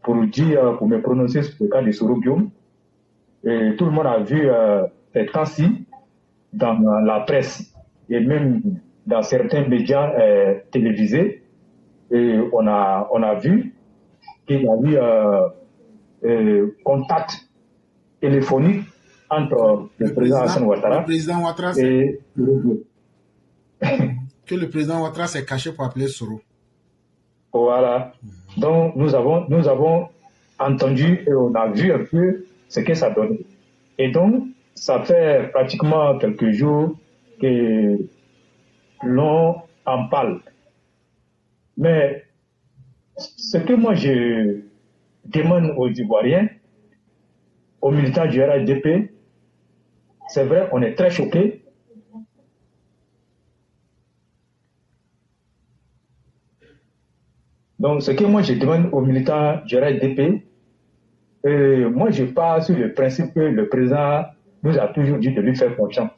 pour me prononcer sur le cas de Soro Guillaume. Et tout le monde a vu ces temps-ci dans la presse et même dans certains médias télévisés. Et on a vu qu'il y a eu contact téléphonique entre le président Alassane Ouattara et que le président Ouattara s'est caché pour appeler Soro. Voilà. Donc nous avons entendu et on a vu un peu ce que ça donne. Et donc ça fait pratiquement quelques jours que l'on en parle. Mais ce que moi je demande aux Ivoiriens, aux militants du RHDP, c'est vrai, on est très choqués. Donc, ce que moi je demande aux militants du RHDP, moi je pars sur le principe que le président nous a toujours dit de lui faire confiance.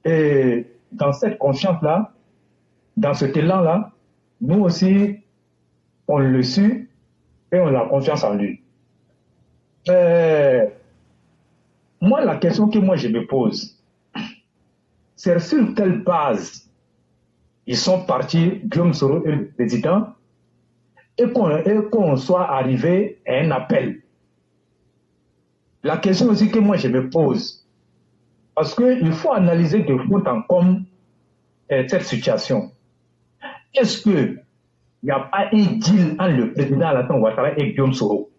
Et dans cette confiance-là, dans cet élan-là, nous aussi, on le suit et on a confiance en lui. Moi, la question que moi je me pose, c'est sur quelle base ils sont partis, Guillaume Soro et le président, et qu'on soit arrivé à un appel. La question aussi que moi je me pose, parce qu'il faut analyser de fond en comble cette situation. Est-ce qu'il n'y a pas un deal entre le président Alassane Ouattara et Guillaume Soro?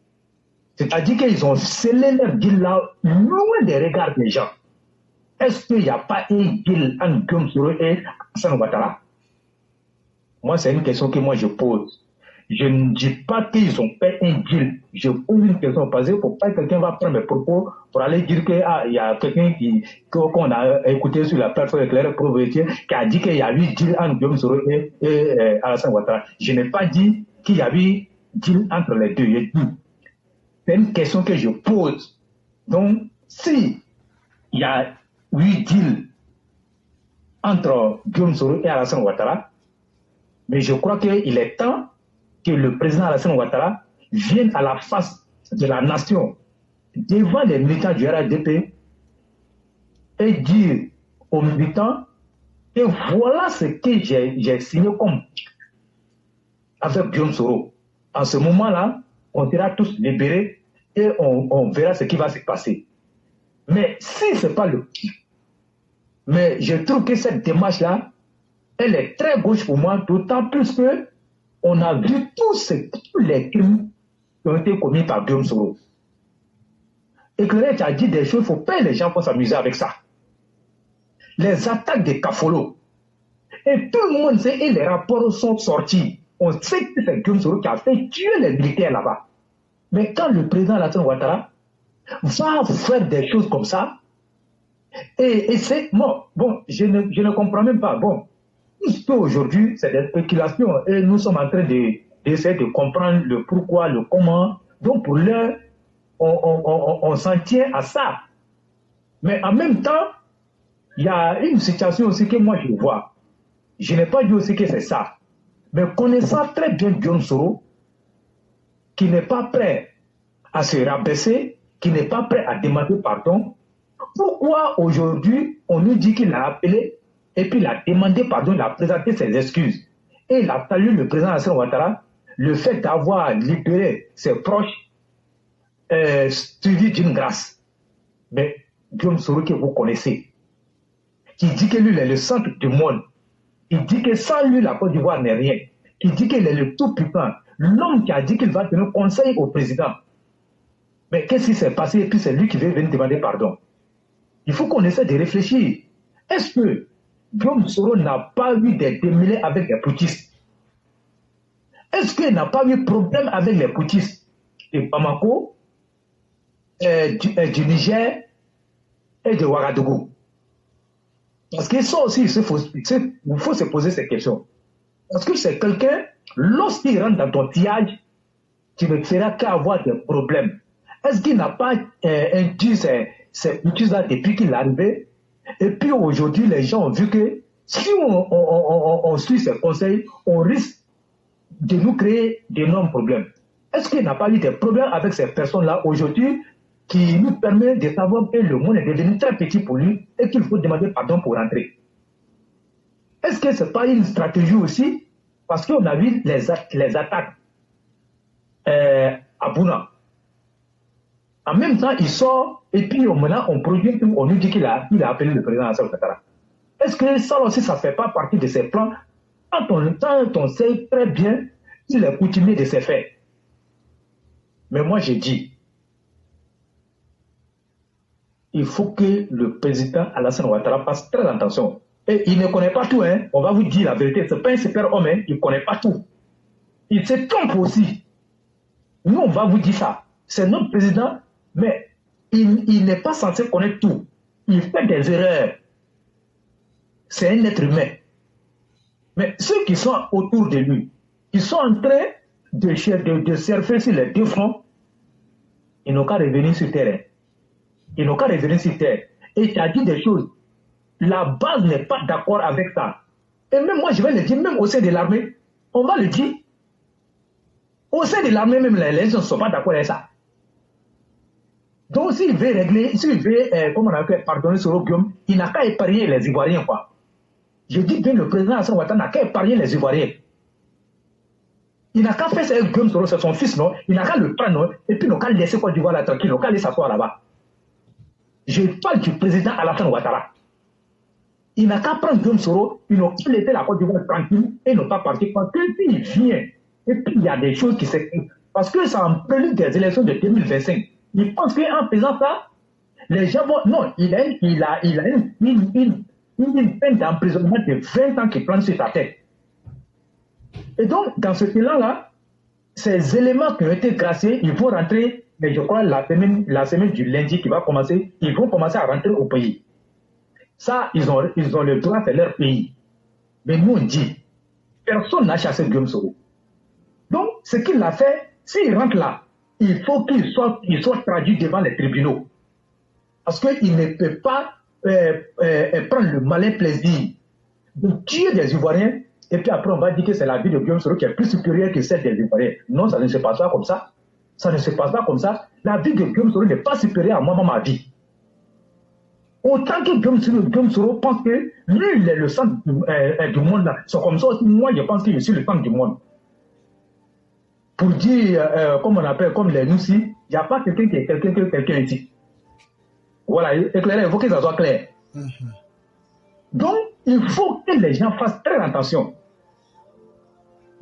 C'est-à-dire qu'ils ont scellé leur deal là loin des regards des gens. Est-ce qu'il n'y a pas un deal entre Guillaume Soro et Alassane Ouattara? Moi, c'est une question que moi je pose. Je ne dis pas qu'ils ont fait un deal. Je pose une question parce qu'il ne faut pas que quelqu'un va prendre mes propos pour aller dire qu'il y a quelqu'un qu'on a écouté sur la plateforme éclairée pour vérifier qui a dit qu'il y a eu deal entre Guillaume Soro et Alassane Ouattara. Je n'ai pas dit qu'il y a eu deal entre les deux. C'est une question que je pose. Donc, si il y a eu deal entre Guillaume Soro et Alassane Ouattara, mais je crois qu'il est temps que le président Alassane Ouattara vienne à la face de la nation, devant les militants du RHDP, et dire aux militants que voilà ce que j'ai signé comme avec Guillaume Soro. En ce moment-là, on sera tous libérés et on verra ce qui va se passer. Mais si ce n'est pas le cas, mais je trouve que cette démarche-là, elle est très gauche pour moi, d'autant plus que on a vu tous les crimes qui ont été commis par Guillaume Soro. Et que tu as dit des choses, il faut pas les gens pour s'amuser avec ça. Les attaques de Kafolo. Et tout le monde sait, et les rapports sont sortis. On sait que c'est Guillaume Soro qui a fait tuer les militaires là-bas. Mais quand le président Alassane Ouattara va faire des choses comme ça, et c'est... Bon, je ne comprends même pas. Bon, aujourd'hui, c'est des spéculations et nous sommes en train d'essayer de comprendre le pourquoi, le comment. Donc pour l'heure, on s'en tient à ça. Mais en même temps, il y a une situation aussi que moi je vois. Je n'ai pas dit aussi que c'est ça. Mais connaissant très bien Guillaume Soro, qui n'est pas prêt à se rabaisser, qui n'est pas prêt à demander pardon, pourquoi aujourd'hui on nous dit qu'il a appelé et puis il a demandé pardon, il a présenté ses excuses. Et il a salué le président Alassane Ouattara, le fait d'avoir libéré ses proches, suivi d'une grâce. Mais Guillaume Soro que vous connaissez, qui dit que lui il est le centre du monde, il dit que sans lui la Côte d'Ivoire n'est rien, qui dit qu'il est le tout puissant, l'homme qui a dit qu'il va donner conseil au président. Mais qu'est-ce qui s'est passé? Et puis c'est lui qui veut venir demander pardon. Il faut qu'on essaie de réfléchir. Est-ce que Guillaume Soro n'a pas eu des démêlés avec les poutistes? Est-ce qu'il n'a pas eu problème avec les poutistes de Bamako, du Niger et de Ouagadougou? Parce que ça aussi, il faut se poser ces questions. Parce que c'est quelqu'un, lorsqu'il rentre dans ton sillage, tu ne feras qu'avoir des problèmes. Est-ce qu'il n'a pas induit ces poutistes-là depuis qu'il est arrivé? Et puis aujourd'hui, les gens ont vu que si on suit ses conseils, on risque de nous créer d'énormes problèmes. Est-ce qu'il n'a pas eu des problèmes avec ces personnes-là aujourd'hui qui nous permettent de savoir que le monde est devenu très petit pour lui et qu'il faut demander pardon pour rentrer? Est-ce que ce n'est pas une stratégie aussi? Parce qu'on a vu les attaques à Bouna. En même temps, il sort et puis maintenant on produit tout, on nous dit qu'il a appelé le président Alassane Ouattara. Est-ce que ça aussi, ça ne fait pas partie de ses plans quand on sait très bien qu'il est coutumier de ses faits? Mais moi, j'ai dit, il faut que le président Alassane Ouattara fasse très attention. Et il ne connaît pas tout, hein. On va vous dire la vérité. Ce n'est pas un super homme, hein. Il ne connaît pas tout. Il se trompe aussi. Nous, on va vous dire ça. C'est notre président, mais il n'est pas censé connaître tout. Il fait des erreurs. C'est un être humain. Mais ceux qui sont autour de lui, qui sont en train de surfer sur les deux fronts, ils n'ont qu'à revenir sur terre. Ils n'ont qu'à revenir sur terre. Et tu as dit des choses. La base n'est pas d'accord avec ça. Et même moi, je vais le dire, même au sein de l'armée, on va le dire. Au sein de l'armée, même les gens ne sont pas d'accord avec ça. Donc, s'il veut régler, s'il veut, comme on a fait, pardonner Soro Guillaume, il n'a qu'à épargner les Ivoiriens, quoi. Je dis bien, le président Alassane Ouattara n'a qu'à épargner les Ivoiriens. Il n'a qu'à faire ça avec Guillaume Soro, c'est son fils, non? Il n'a qu'à le prendre, non? Et puis, il n'a qu'à laisser Côte d'Ivoire là tranquille, il n'a qu'à aller s'asseoir là-bas. Je parle du président Alassane Ouattara. Il n'a qu'à prendre Guillaume Soro, ils n'ont pas laissé la Côte d'Ivoire tranquille et n'ont pas parti. Parce que s'il vient, et puis il y a des choses qui s'écrivent. Parce que ça en prélude des élections de 2025. Il pense qu'en faisant ça, les gens vont. Non, il a une peine d'emprisonnement de 20 ans qui plante sur sa tête. Et donc, dans ce bilan-là, ces éléments qui ont été graciés, ils vont rentrer, mais je crois la semaine du lundi qui va commencer, ils vont commencer à rentrer au pays. Ça, ils ont le droit, c'est leur pays. Mais nous, on dit, personne n'a chassé Guillaume Soro. Donc, ce qu'il a fait, s'il rentre là, il faut qu'il soit traduit devant les tribunaux. Parce qu'il ne peut pas prendre le malin plaisir de tuer des Ivoiriens, et puis après, on va dire que c'est la vie de Guillaume Soro qui est plus supérieure que celle des Ivoiriens. Non, ça ne se passe pas comme ça. Ça ne se passe pas comme ça. La vie de Guillaume Soro n'est pas supérieure à moi, ma vie. Autant que Guillaume Soro pense que lui, il est le centre du monde là. C'est comme ça aussi, moi, je pense qu'il est le centre du monde. Pour dire, comme on appelle, comme les Noussi, il n'y a pas quelqu'un qui est quelqu'un ici. Voilà, éclairé, il faut que ça soit clair. Donc, il faut que les gens fassent très attention.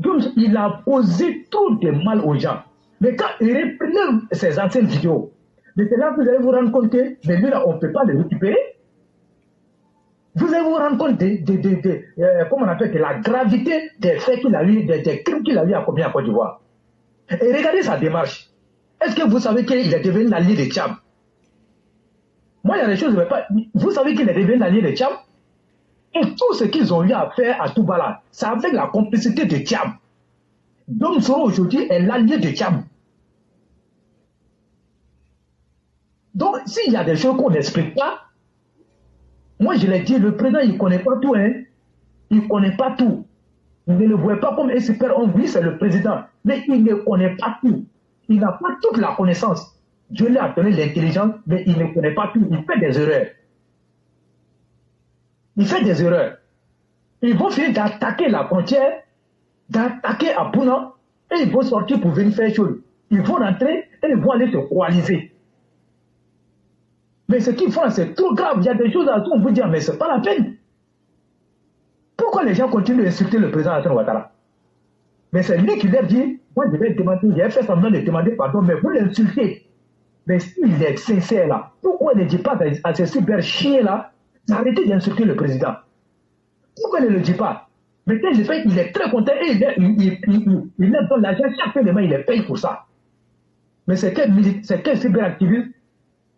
Donc, il a posé trop de mal aux gens. Mais quand il reprend ses anciennes vidéos, mais c'est là que vous allez vous rendre compte que, mais lui là, on ne peut pas le récupérer. Vous allez vous rendre compte comment on appelle, de la gravité des faits qu'il a eu, des crimes qu'il a eu à commis à Côte d'Ivoire. Et regardez sa démarche. Est-ce que vous savez qu'il est devenu l'allié de Tcham? Moi, il y a des choses, mais pas. Vous savez qu'il est devenu l'allié de Tcham? Et tout ce qu'ils ont eu à faire à Toubala, c'est avec la complicité de Tcham. Guillaume Soro aujourd'hui est l'allié de Tcham. Donc, s'il y a des choses qu'on n'explique pas, moi je l'ai dit, le président il ne connaît pas tout, hein. Il ne connaît pas tout. Il ne le voit pas comme un super homme. Oui, c'est le président, mais il ne connaît pas tout. Il n'a pas toute la connaissance. Dieu lui a donné l'intelligence, mais il ne connaît pas tout. Il fait des erreurs. Il fait des erreurs. Ils vont finir d'attaquer la frontière, d'attaquer à Bouna, et ils vont sortir pour venir faire chose. Ils vont rentrer et ils vont aller se coaliser. Mais ce qu'ils font, c'est trop grave. Il y a des choses à tout, on vous dire, mais ce n'est pas la peine. Pourquoi les gens continuent d'insulter le président Alassane Ouattara? Mais c'est lui qui leur dit, moi je vais demander, il a fait semblant de demander pardon, mais vous l'insultez. Mais s'il est sincère là, pourquoi il ne dit pas à ces super chiens là, d'arrêter d'insulter le président? Pourquoi il ne le dit pas? Mais quand il le fait, il est très content et il leur donne l'argent chaque fin de mois, il les paye pour ça. Mais c'est quel cyberactiviste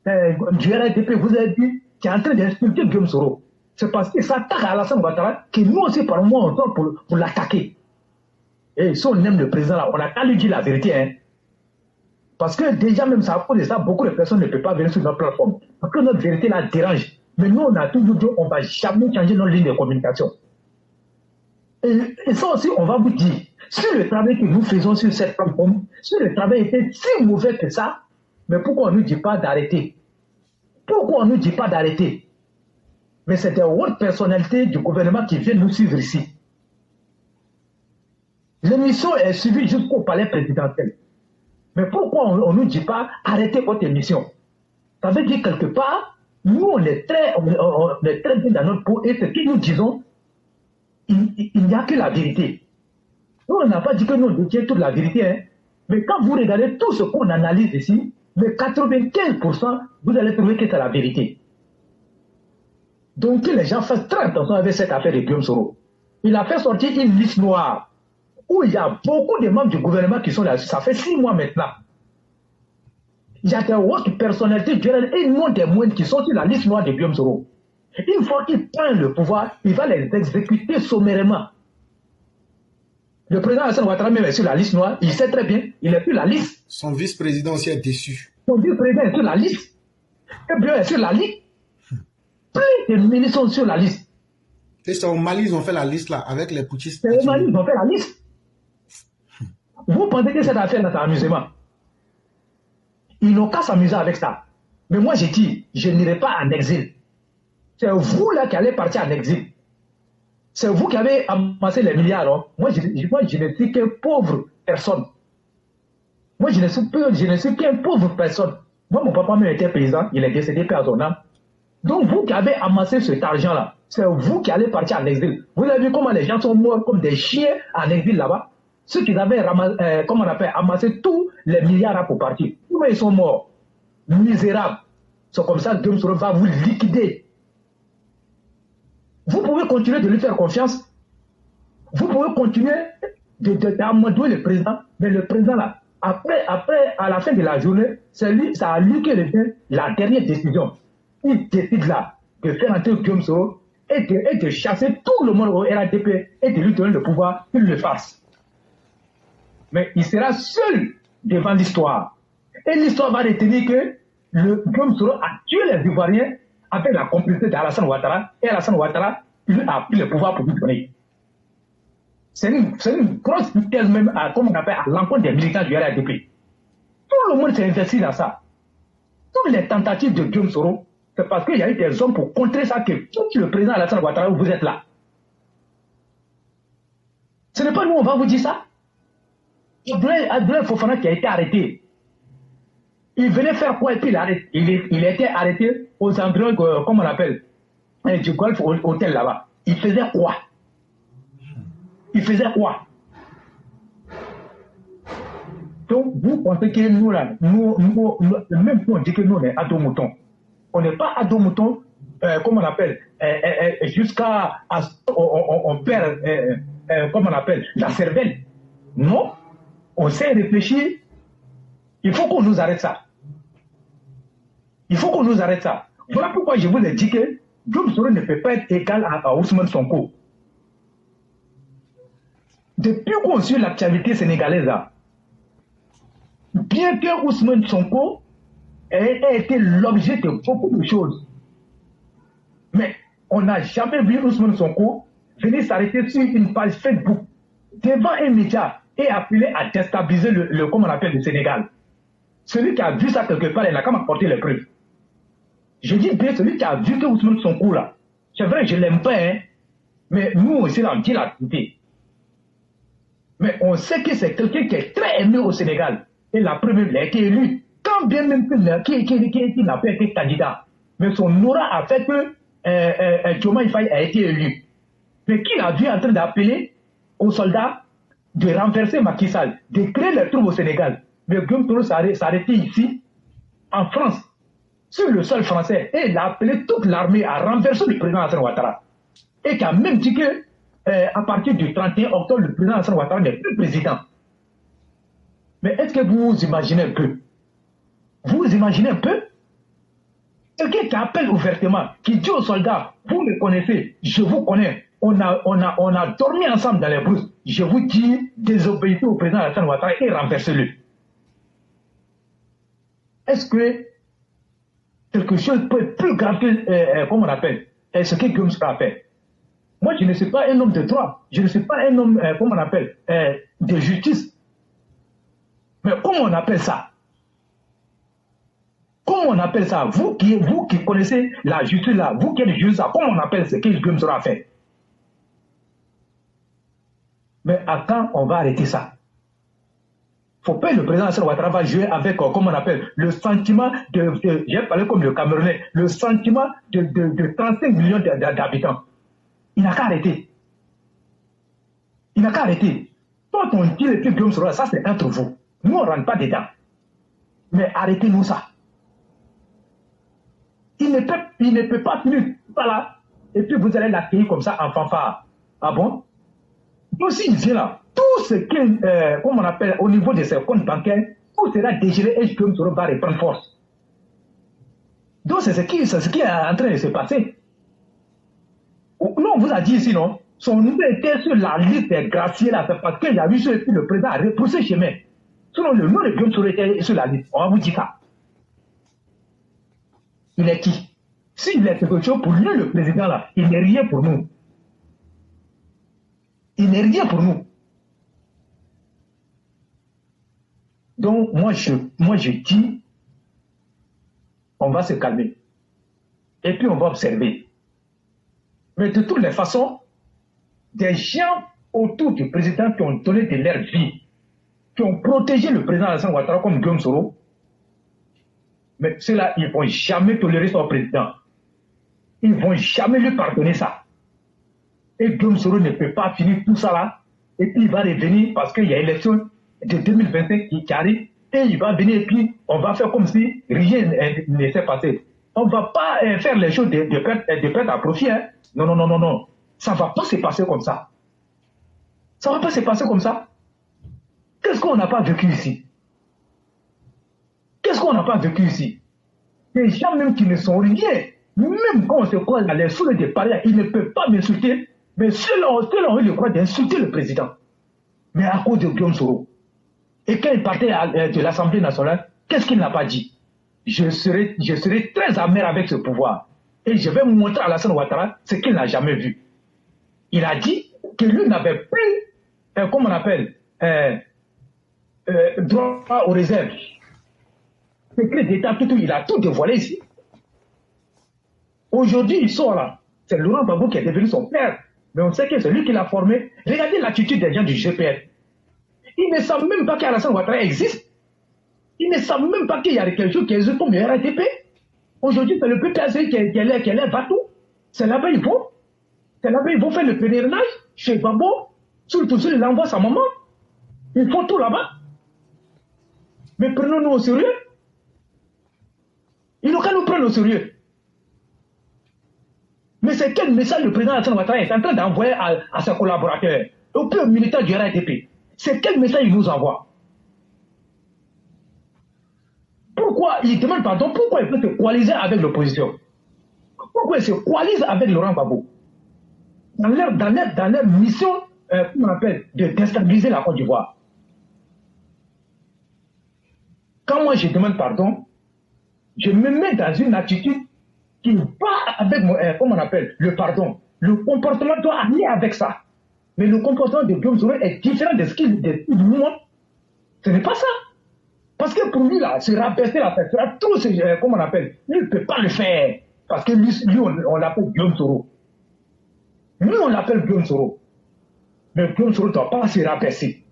du RDP vous avez dit qui est en train d'insulter Guillaume Soro? C'est parce qu'il s'attaque à Alassane Ouattara que nous aussi, par moment, on tente pour l'attaquer. Et si on aime le président là, on n'a qu'à lui dire la vérité. Hein. Parce que déjà, même ça, à cause de ça, beaucoup de personnes ne peuvent pas venir sur notre plateforme. Parce que notre vérité là dérange. Mais nous, on a toujours dit on ne va jamais changer notre ligne de communication. Et ça aussi, on va vous dire. si le travail que nous faisons sur cette plateforme, si le travail était si mauvais que ça, mais pourquoi on ne nous dit pas d'arrêter? Pourquoi on ne nous dit pas d'arrêter? Mais c'est des hautes personnalités du gouvernement qui viennent nous suivre ici. L'émission est suivie jusqu'au palais présidentiel. Mais pourquoi on ne nous dit pas arrêtez votre émission? Ça veut dire quelque part, nous on est très bien dans notre peau et ce que nous disons, il n'y a que la vérité. Nous on n'a pas dit que nous détient toute la vérité, hein. Mais quand vous regardez tout ce qu'on analyse ici, mais 95%, vous allez trouver que c'est la vérité. Donc que les gens fassent très attention avec cette affaire de Guillaume Soro. Il a fait sortir une liste noire où il y a beaucoup de membres du gouvernement qui sont là. Ça fait 6 mois maintenant. Il y a des hautes personnalités et non des moindres qui sont sur la liste noire de Guillaume Soro. Une fois qu'il prend le pouvoir, il va les exécuter sommairement. Le président Alassane Ouattara même est sur la liste noire, il sait très bien, il est sur la liste. Son vice-président aussi est déçu. Son vice-président est sur la liste. Et bien est sur la liste. Plein de ministres sont sur la liste. Et c'est au Mali, ils ont fait la liste là, avec les putschistes. C'est au Mali, ils ont fait la liste. Vous pensez que cette affaire-là, c'est amusement? Ils n'ont qu'à s'amuser avec ça. Mais moi, j'ai dit, je n'irai pas en exil. C'est vous là qui allez partir en exil. C'est vous qui avez amassé les milliards. Hein? Moi, je ne suis qu'une pauvre personne. Moi, je ne suis qu'une pauvre personne. Moi, mon papa même était président, il est décédé par son âme. Donc, vous qui avez amassé cet argent-là, c'est vous qui allez partir en exil. Vous avez vu comment les gens sont morts comme des chiens en exil là-bas? Ceux qui avaient amassé tous les milliards là pour partir. Comment ils sont morts? Misérables. C'est comme ça que Guillaume Soro va vous liquider. Vous pouvez continuer de lui faire confiance. Vous pouvez continuer d'amadouer le président. Mais le président là, après, à la fin de la journée, c'est à lui qui revient la dernière décision. Il décide là de faire entrer Guillaume Soro et de chasser tout le monde au RADP et de lui donner le pouvoir qu'il le fasse. Mais il sera seul devant l'histoire. Et l'histoire va retenir que le Guillaume Soro a tué les Ivoiriens avec la complicité d'Alassane Ouattara, et Alassane Ouattara lui a pris le pouvoir pour lui donner. C'est une grosse vitesse même à l'encontre des militants du RADP. Tout le monde s'est investi dans ça. Toutes les tentatives de Guillaume Soro, c'est parce qu'il y a eu des hommes pour contrer ça que tout le président Alassane Ouattara, vous êtes là. Ce n'est pas nous, on va vous dire ça. Abdoulaye Fofana qui a été arrêté. Il venait faire quoi et puis il a été arrêté aux environs, comme on appelle, du Golf Hôtel là-bas. Il faisait quoi? Il faisait quoi? Donc, vous pensez que nous, là, même si on dit que nous, on est ado-moutons, on n'est pas ado-moutons, comme on appelle, jusqu'à on perd, comme on appelle, la cervelle. Non, on sait réfléchir. Il faut qu'on nous arrête ça. Il faut qu'on nous arrête ça. Voilà pourquoi je vous ai dit que Guillaume Soro ne peut pas être égal à Ousmane Sonko. Depuis qu'on suit l'actualité sénégalaise, là, bien que Ousmane Sonko ait été l'objet de beaucoup de choses, mais on n'a jamais vu Ousmane Sonko venir s'arrêter sur une page Facebook devant un média et appeler à déstabiliser comme on appelle le Sénégal. Celui qui a vu ça quelque part, il n'a qu'à m'apporter les preuves. Je dis bien celui qui a vu que Ousmane Sonko là, c'est vrai, je ne l'aime pas, hein, mais nous aussi, on dit la vérité. Mais on sait que c'est quelqu'un qui est très aimé au Sénégal. Et la première, il a été élu. Quand bien même qu'il n'a pas été candidat. Mais son aura a fait que Diomaye Faye a été élu. Mais qu'il a vu en train d'appeler aux soldats de renverser Macky Sall, de créer les troupes au Sénégal. Mais Guillaume Soro s'est arrêté ici, en France, sur le sol français. Et il a appelé toute l'armée à renverser le président Alassane Ouattara. Et qui a même dit que à partir du 31 octobre, le président Alassane Ouattara n'est plus président. Mais est-ce que vous imaginez un peu? Vous imaginez un peu? Quelqu'un qui appelle ouvertement, qui dit aux soldats, vous me connaissez, je vous connais, on a dormi ensemble dans les brousses, je vous dis, désobéissez au président Alassane Ouattara et renversez-le. Est-ce que quelque chose peut être plus grave que, comment on appelle, ce que Guillaume Soro a fait? Moi, je ne suis pas un homme de droit. Je ne suis pas un homme, comment on appelle, de justice. Mais comment on appelle ça? Comment on appelle ça? Vous qui connaissez la justice là, vous qui êtes juge là, comment on appelle ce que Guillaume Soro a fait? Mais à quand on va arrêter ça? Faut pas que le président Alassane Ouattara va jouer avec, comment on appelle, le sentiment j'ai parlé comme le Camerounais, le sentiment de 35 millions d'habitants. Il n'a qu'à arrêter. Il n'a qu'à arrêter. Quand on dit le truc Guillaume Soro, ça c'est entre vous. Nous, on ne rentre pas dedans. Mais arrêtez-nous ça. Il ne peut pas finir par là. Et puis vous allez l'accueillir comme ça en fanfare. Ah bon? Donc s'il vient là, tout ce qui comme on appelle au niveau de ses comptes bancaires, tout sera dégelé et Guillaume Soro va reprendre force. Donc c'est ce qui est en train de se passer. Non, on vous a dit ici, non? Son nom était sur la liste des graciers là, c'est parce qu'il y a eu ce que le président a repoussé chemin. Sinon, le nom de Guillaume Soro était sur la liste. On va vous dire ça. Il est qui? S'il est quelque chose pour lui, le président là, il n'est rien pour nous. Il n'est rien pour nous. Donc, moi je dis, on va se calmer. Et puis, on va observer. Mais de toutes les façons, des gens autour du président qui ont donné de leur vie, qui ont protégé le président Alassane Ouattara comme Guillaume Soro, mais ceux-là, ils ne vont jamais tolérer son président. Ils ne vont jamais lui pardonner ça. Et Guillaume Soro ne peut pas finir tout ça là. Et puis il va revenir parce qu'il y a l'élection de 2025 qui arrive. Et il va venir et puis on va faire comme si rien ne s'est passé. On ne va pas faire les choses de perte à profit. Hein. Non, non, non, non, non. Ça ne va pas se passer comme ça. Ça ne va pas se passer comme ça. Qu'est-ce qu'on n'a pas vécu ici? Qu'est-ce qu'on n'a pas vécu ici? Des gens même qui ne sont rien. Même quand on se croise dans les foules des parias, ils ne peuvent pas m'insulter. Mais ceux-là ont eu le droit d'insulter le président. Mais à cause de Guillaume Soro. Et quand il partait de l'Assemblée nationale, qu'est-ce qu'il n'a pas dit? Je serai très amer avec ce pouvoir. Et je vais montrer à Alassane Ouattara ce qu'il n'a jamais vu. Il a dit que lui n'avait plus, comment on appelle, droit aux réserves. Secret d'État, tout, il a tout dévoilé ici. Aujourd'hui, il sort là. C'est Laurent Gbagbo qui est devenu son père. Mais on sait que c'est lui qui l'a formé. Regardez l'attitude des gens du GPR. Ils ne savent même pas qu'Alassane Ouattara existe. Ils ne savent même pas qu'il y a quelque chose qui existe comme le RATP. Aujourd'hui, c'est le PPAC qui est partout. C'est là-bas ils vont. C'est là-bas ils vont faire le pèlerinage chez Gbagbo. Surtout s'il envoie sa maman. Ils font tout là-bas. Mais prenons-nous au sérieux. Ils n'ont qu'à nous prendre au sérieux. Mais c'est quel message le président Alassane Ouattara est en train d'envoyer à ses collaborateurs, au plus militaire du RATP? C'est quel message il nous envoie? Pourquoi il demande pardon? Pourquoi il peut se coaliser avec l'opposition? Pourquoi il se coalise avec Laurent Gbagbo? Dans leur mission, comment on appelle, de déstabiliser la Côte d'Ivoire. Quand moi je demande pardon, je me mets dans une attitude qui va avec, comment on appelle, le pardon. Le comportement doit aller avec ça. Mais le comportement de Guillaume Soro est différent de ce qu'il montre. Ce n'est pas ça. Parce que pour lui, là, se rabaisser la tête, tout ce, comment on appelle, lui ne peut pas le faire. Parce que lui on l'appelle Guillaume Soro. Lui, on l'appelle Guillaume Soro. Mais Guillaume Soro ne doit pas se rabaisser.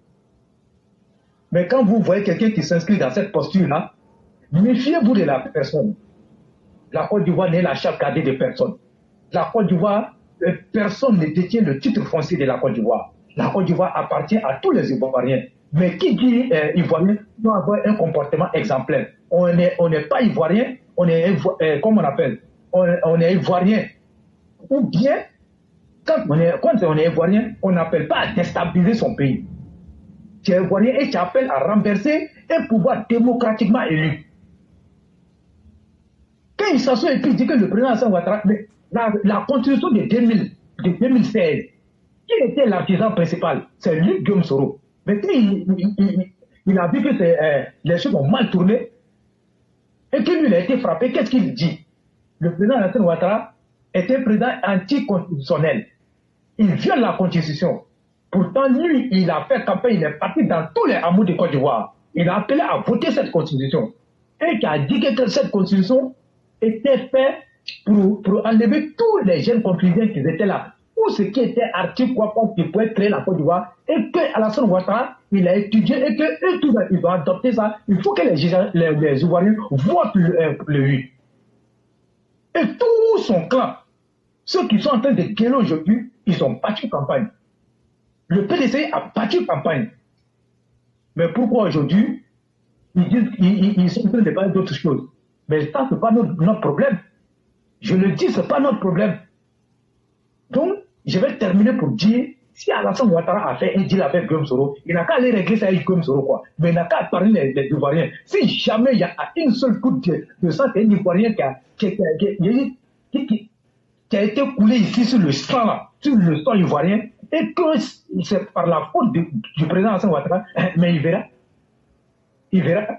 Mais quand vous voyez quelqu'un qui s'inscrit dans cette posture-là, méfiez-vous de la personne. La Côte d'Ivoire n'est la chasse gardée de personne. La Côte d'Ivoire, personne ne détient le titre foncier de la Côte d'Ivoire. La Côte d'Ivoire appartient à tous les Ivoiriens. Mais qui dit Ivoirien doit avoir un comportement exemplaire. On n'est pas Ivoirien, on est, comment on appelle, on est Ivoirien. Ou bien, quand on est Ivoirien, on n'appelle pas à déstabiliser son pays. Tu es Ivoirien et tu appelles à renverser un pouvoir démocratiquement élu. Quand il s'assoit et puis il dit que le président Alassane Ouattara, la constitution de 2016, qui était l'artisan principal? C'est lui, Guillaume Soro. Mais quand il a vu que les choses ont mal tourné, et que lui, il a été frappé, qu'est-ce qu'il dit? Le président Alassane Ouattara est un président anticonstitutionnel. il viole la Constitution. Pourtant, lui, il a fait campagne, il est parti dans tous les hameaux de Côte d'Ivoire. Il a appelé à voter cette Constitution. Et qui a dit que cette Constitution était faite pour enlever tous les jeunes conclusions qui étaient là. Ou ce qui était article, qui pouvait créer la Côte d'Ivoire. Et que Alassane Ouattara, il a étudié et que tout ils ont adopté ça. Il faut que les Ivoiriens votent le 8. Et tout son clan, ceux qui sont en train de gueuler aujourd'hui, ils ont battu campagne. Le PDC a battu campagne. Mais pourquoi aujourd'hui, ils sont en train de parler d'autres choses? Mais ça, ce n'est pas notre problème. Je le dis, ce n'est pas notre problème. Donc, je vais terminer pour dire, si Alassane Ouattara a fait un deal avec Guillaume Soro, il n'a qu'à aller régler ça avec Guillaume Soro, quoi. Mais il n'a qu'à parler des Ivoiriens. Si jamais il y a une seule goutte de sang d'un Ivoirien qui a été coulé ici sur le sang, là, sur le sang ivoirien, et que c'est par la faute du président Alassane Ouattara, mais il verra. Il verra.